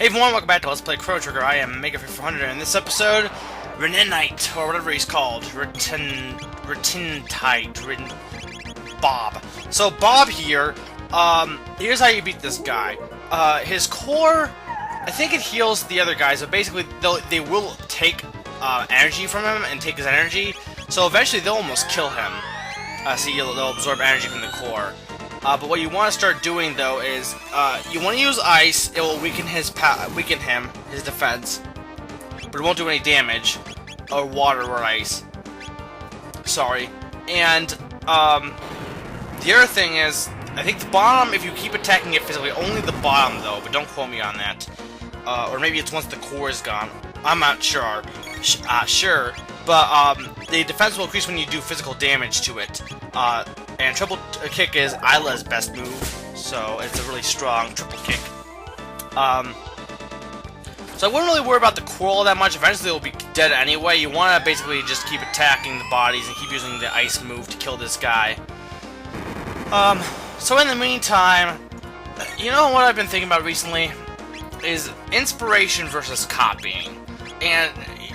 Hey everyone, welcome back to Let's Play Chrono Trigger. I am Mega5400, and in this episode, Retinite, or whatever he's called, Bob. So Bob here, here's how you beat this guy. His core, I think it heals the other guys, but basically they will take energy from him and take his energy, so eventually they'll almost kill him. See, they'll absorb energy from the core. But what you want to start doing though is you want to use ice. It will weaken his defense, but it won't do any damage. Or water or ice. Sorry. And the other thing is, I think the bottom, if you keep attacking it physically, only the bottom though. But don't quote me on that. Or maybe it's once the core is gone. I'm not sure. Sure. But the defense will increase when you do physical damage to it. And triple kick is Isla's best move, so it's a really strong triple kick. So I wouldn't really worry about the core all that much. Eventually they'll be dead anyway. You want to basically just keep attacking the bodies and keep using the ice move to kill this guy. So in the meantime, you know what I've been thinking about recently? Is inspiration versus copying. And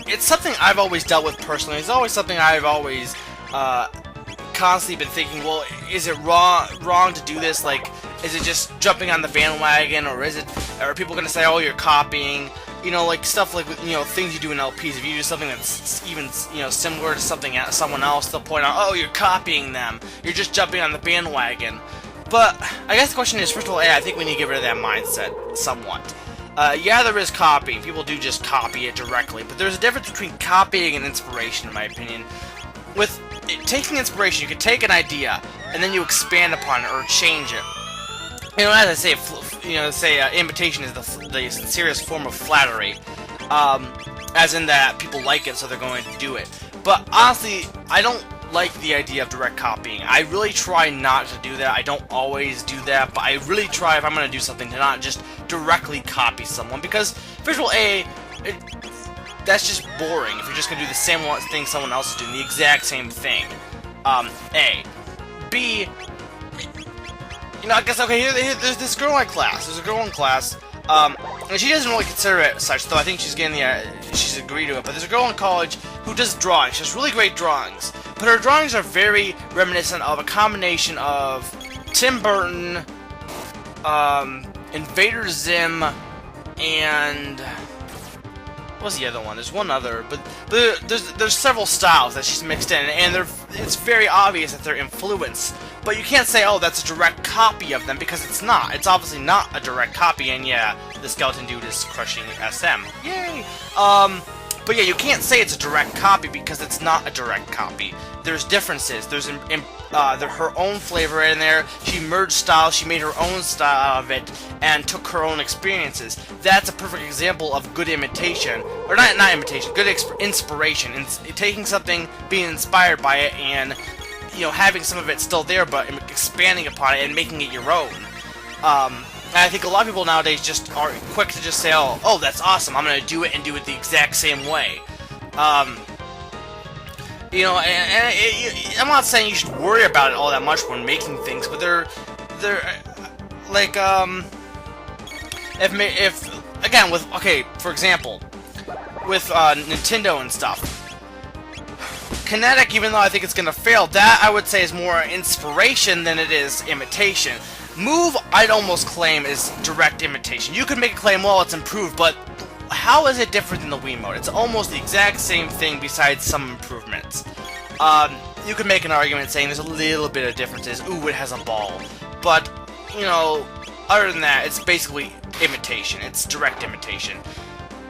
it's something I've always dealt with personally. It's always something I've always constantly been thinking, well, is it wrong to do this? Like, is it just jumping on the bandwagon, or are people gonna say, oh, you're copying? You know, like stuff like, you know, things you do in LPs. If you do something that's even, you know, similar to someone else, they'll point out, oh, you're copying them. You're just jumping on the bandwagon. But I guess the question is, first of all, I think we need to get rid of that mindset somewhat. Yeah, there is copying. People do just copy it directly, but there's a difference between copying and inspiration, in my opinion. With taking inspiration, you can take an idea and then you expand upon it or change it. You know, as I say, imitation is the sincerest form of flattery, as in that people like it, so they're going to do it. But honestly, I don't like the idea of direct copying. I really try not to do that. I don't always do that, but I really try, if I'm going to do something, to not just directly copy someone, because visual that's just boring if you're just going to do the same thing someone else is doing, the exact same thing. A. B, you know, I guess, okay, there's this girl in class. There's a girl in class, and she doesn't really consider it such, though I think she's getting she's agreed to it, but there's a girl in college who does drawings. She has really great drawings, but her drawings are very reminiscent of a combination of Tim Burton, Invader Zim, and what's the other one? There's one other, but there's several styles that she's mixed in, and it's very obvious that they're influenced. But you can't say, oh, that's a direct copy of them, because it's not. It's obviously not a direct copy, and yeah, the skeleton dude is crushing SM. Yay! But yeah, you can't say it's a direct copy because it's not a direct copy. There's differences. There's her own flavor in there. She merged styles. She made her own style out of it and took her own experiences. That's a perfect example of good imitation, or not imitation, good inspiration. Taking something, being inspired by it, and you know, having some of it still there, but expanding upon it and making it your own. And I think a lot of people nowadays just are quick to just say, oh, that's awesome, I'm gonna do it and do it the exact same way. You know, I'm not saying you should worry about it all that much when making things, but they're like, if again, with, okay, for example, with Nintendo and stuff, Kinetic, even though I think it's gonna fail, that I would say is more inspiration than it is imitation. Move, I'd almost claim, is direct imitation. You could make a claim, well, it's improved, but how is it different than the Wiimote? It's almost the exact same thing besides some improvements. You could make an argument saying there's a little bit of differences. Ooh, it has a ball. But, you know, other than that, it's basically imitation. It's direct imitation.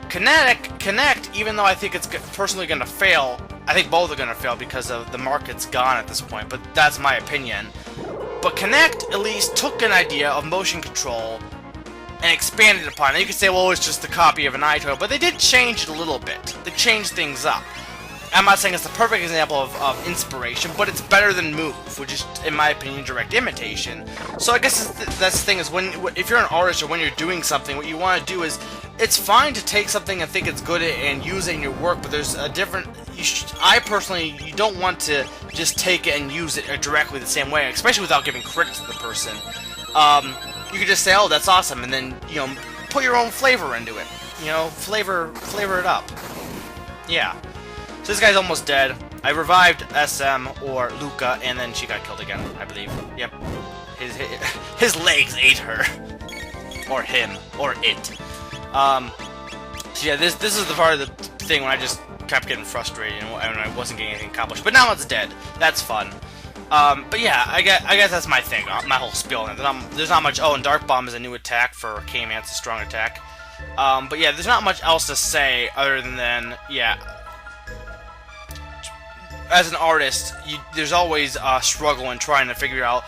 Connect, even though I think it's personally going to fail, I think both are going to fail because of the market's gone at this point, but that's my opinion. But Connect at least took an idea of motion control and expanded upon it. You could say, well, it's just a copy of an iToy, but they did change it a little bit. They changed things up. I'm not saying it's the perfect example of inspiration, but it's better than Move, which is, in my opinion, direct imitation. So I guess that's the thing, is if you're an artist or when you're doing something, what you want to do is, it's fine to take something and think it's good and use it in your work, but there's a different... I personally, you don't want to just take it and use it directly the same way, especially without giving credit to the person. You could just say, oh, that's awesome, and then, you know, put your own flavor into it. You know, flavor it up. Yeah. So this guy's almost dead. I revived SM or Lucca, and then she got killed again, I believe. Yep. His legs ate her. Or him. Or it. So yeah, this is the part of the thing when I just kept getting frustrated and I wasn't getting anything accomplished. But now it's dead. That's fun. But yeah, I guess that's my thing, my whole spiel. There's not much. Oh, and Dark Bomb is a new attack for K-Man. It's a strong attack. But yeah, there's not much else to say other than, yeah, as an artist, there's always a struggle in trying to figure out,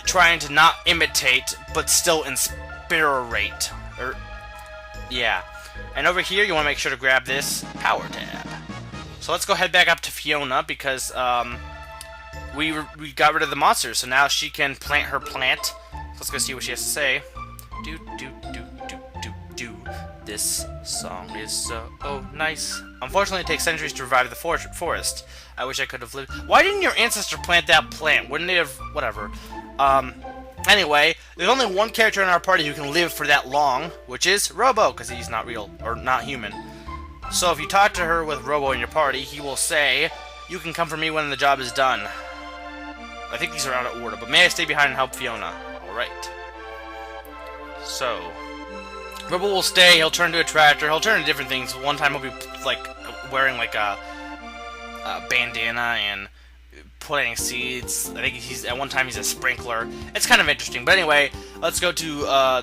trying to not imitate, but still inspirate. Yeah. And over here, you want to make sure to grab this power tab. So let's go head back up to Fiona because we got rid of the monsters, so now she can plant her plant. So let's go see what she has to say. Do. This song is so nice. Unfortunately, it takes centuries to revive the forest. I wish I could have lived. Why didn't your ancestor plant that plant? Wouldn't they have? Whatever. Anyway, there's only one character in our party who can live for that long, which is Robo, because he's not real, or not human. So if you talk to her with Robo in your party, he will say, "You can come for me when the job is done." I think these are out of order, but may I stay behind and help Fiona? Alright. So, Robo will stay, he'll turn to a tractor, he'll turn to different things. One time he'll be, like, wearing, like, a bandana and planting seeds. I think at one time he's a sprinkler. It's kind of interesting. But anyway, let's go to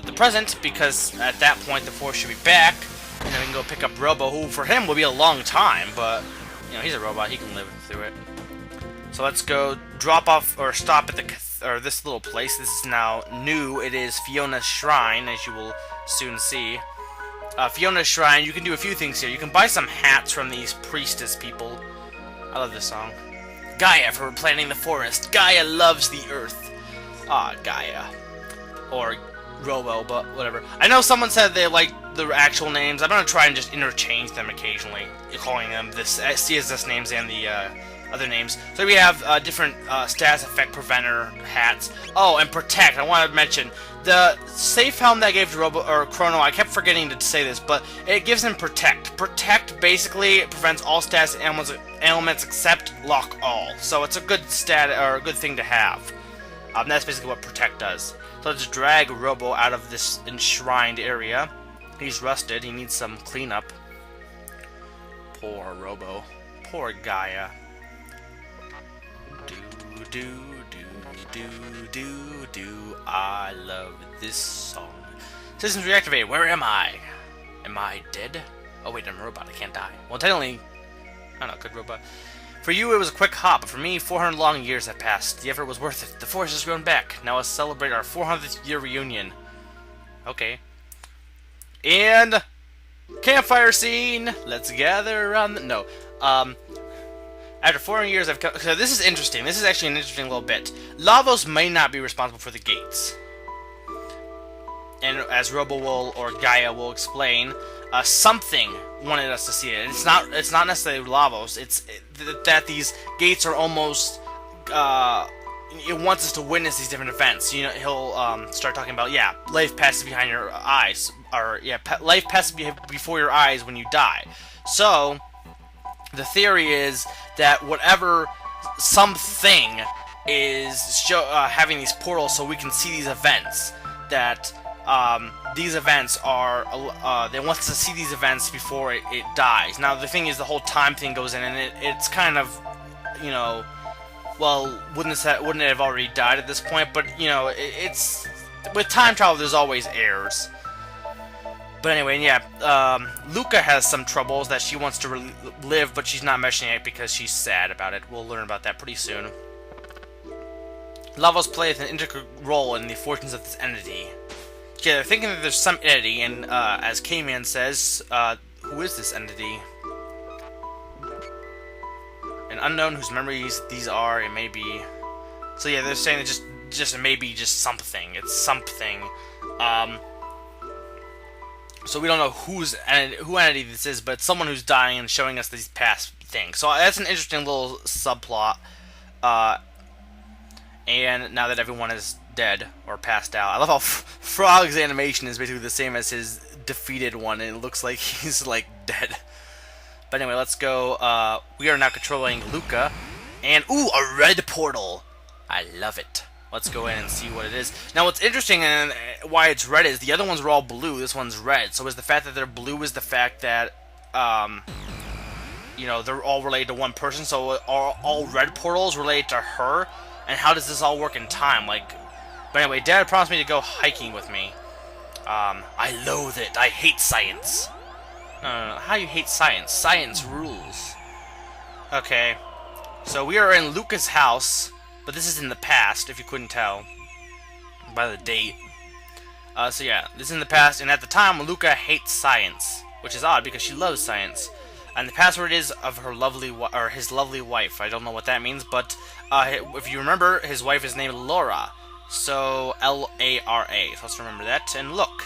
the present, because at that point the force should be back, and then we can go pick up Robo, who for him will be a long time, but, you know, he's a robot, he can live through it. So let's go drop off, or stop at this little place. This is now new. It is Fiona's Shrine, as you will soon see. Fiona's Shrine, you can do a few things here. You can buy some hats from these priestess people. I love this song. Gaia for replanting the forest. Gaia loves the earth. Ah, Gaia. Or Robo, but whatever. I know someone said they like the actual names. I'm going to try and just interchange them occasionally, calling them this CSS names and the other names. So we have different status effect preventer hats. Oh, and protect. I want to mention the safe helm that I gave to Robo or Chrono. I kept forgetting to say this, but it gives him protect. Protect basically prevents all status elements except lock all. So it's a good stat or a good thing to have. That's basically what protect does. So let's drag Robo out of this enshrined area. He's rusted. He needs some cleanup. Poor Robo. Poor Gaia. Do. I love this song. Systems reactivated. Where am I? Am I dead? Oh wait, I'm a robot. I can't die. Well, technically, I don't know. Good robot. For you, it was a quick hop, but for me, 400 long years have passed. The effort was worth it. The force has grown back. Now let's celebrate our 400th year reunion. Okay. And campfire scene. Let's gather around the... No. After 400 years, I've come... So this is interesting. This is actually an interesting little bit. Lavos may not be responsible for the gates. And as Robo will, or Gaia will explain, something wanted us to see it. It's not necessarily Lavos. It's that these gates are almost... it wants us to witness these different events. You know, he'll start talking about, yeah, life passes behind your eyes. Or, yeah, life passes before your eyes when you die. So... the theory is that whatever something is having these portals so we can see these events, that these events are, they want us to see these events before it dies. Now the thing is, the whole time thing goes in, and it's kind of, you know, well, wouldn't it have already died at this point? But, you know, it's, with time travel there's always errors. But anyway, yeah, Lucca has some troubles that she wants to live, but she's not mentioning it because she's sad about it. We'll learn about that pretty soon. Lavos plays an integral role in the fortunes of this entity. Yeah, they're thinking that there's some entity, and as K-Man says, who is this entity? An unknown whose memories these are, it may be... So yeah, they're saying it's just it may be just something. It's something. So we don't know who entity this is, but it's someone who's dying and showing us these past things. So that's an interesting little subplot. And now that everyone is dead or passed out. I love how Frog's animation is basically the same as his defeated one, and it looks like he's like dead. But anyway, let's go. We are now controlling Lucca, and ooh, a red portal. I love it. Let's go in and see what it is. Now, what's interesting and why it's red is the other ones were all blue. This one's red. So is the fact that they're blue is the fact that, you know, they're all related to one person. So are all red portals related to her? And how does this all work in time? Like, but anyway, Dad promised me to go hiking with me. I loathe it. I hate science. No. How do you hate science? Science rules. Okay. So we are in Lucca's house. But this is in the past, if you couldn't tell by the date. So yeah, this is in the past, and at the time, Lucca hates science, which is odd because she loves science. And the password is of her lovely his lovely wife. I don't know what that means, but if you remember, his wife is named Laura, so L-A-R-A. So let's remember that and look.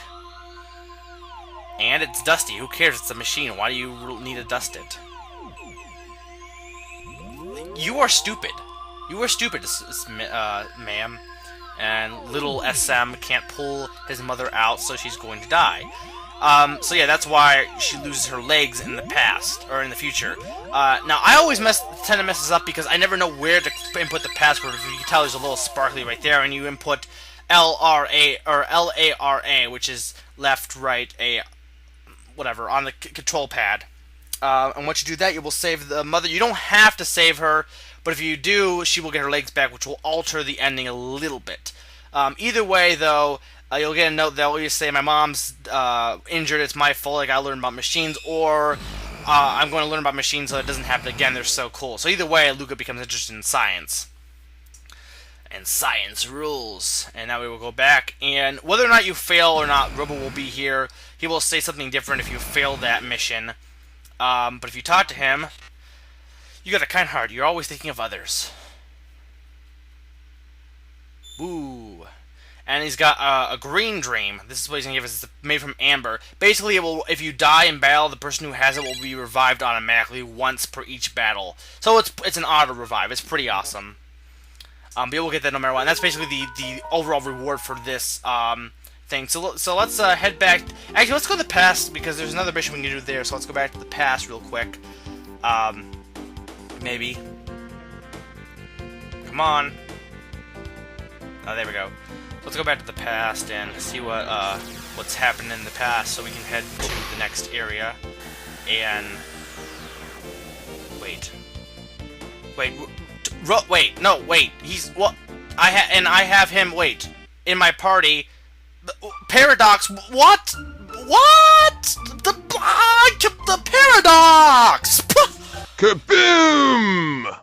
And it's dusty. Who cares? It's a machine. Why do you need to dust it? You are stupid. You are stupid, ma'am. And little SM can't pull his mother out, so she's going to die. So yeah, that's why she loses her legs in the past, or in the future. Now, I always tend to mess this up because I never know where to input the password. If you can tell, there's a little sparkly right there, and you input L-R-A, or L-A-R-A, which is left, right, A, whatever, on the control pad. And once you do that, you will save the mother. You don't have to save her, but if you do, she will get her legs back, which will alter the ending a little bit. Either way, though, you'll get a note that will either say, my mom's injured, it's my fault, I gotta learn about machines, or I'm going to learn about machines so it doesn't happen again, they're so cool. So either way, Lucca becomes interested in science. And science rules. And now we will go back, and whether or not you fail or not, Robo will be here. He will say something different if you fail that mission. But if you talk to him, you got a kind heart. You're always thinking of others. Woo. And he's got a green dream. This is what he's going to give us. It's made from amber. Basically, it will, if you die in battle, the person who has it will be revived automatically once per each battle. So it's an auto revive. It's pretty awesome. But you'll get that no matter what. And that's basically the overall reward for this thing. So let's head back. Actually, let's go to the past because there's another mission we can do there. So let's go back to the past real quick. Maybe. Come on. Oh, there we go. Let's go back to the past and see what's happened in the past, so we can head to the next area. And wait. He's what? I have him. Wait, in my party. Paradox. What? What? The paradox. Kaboom!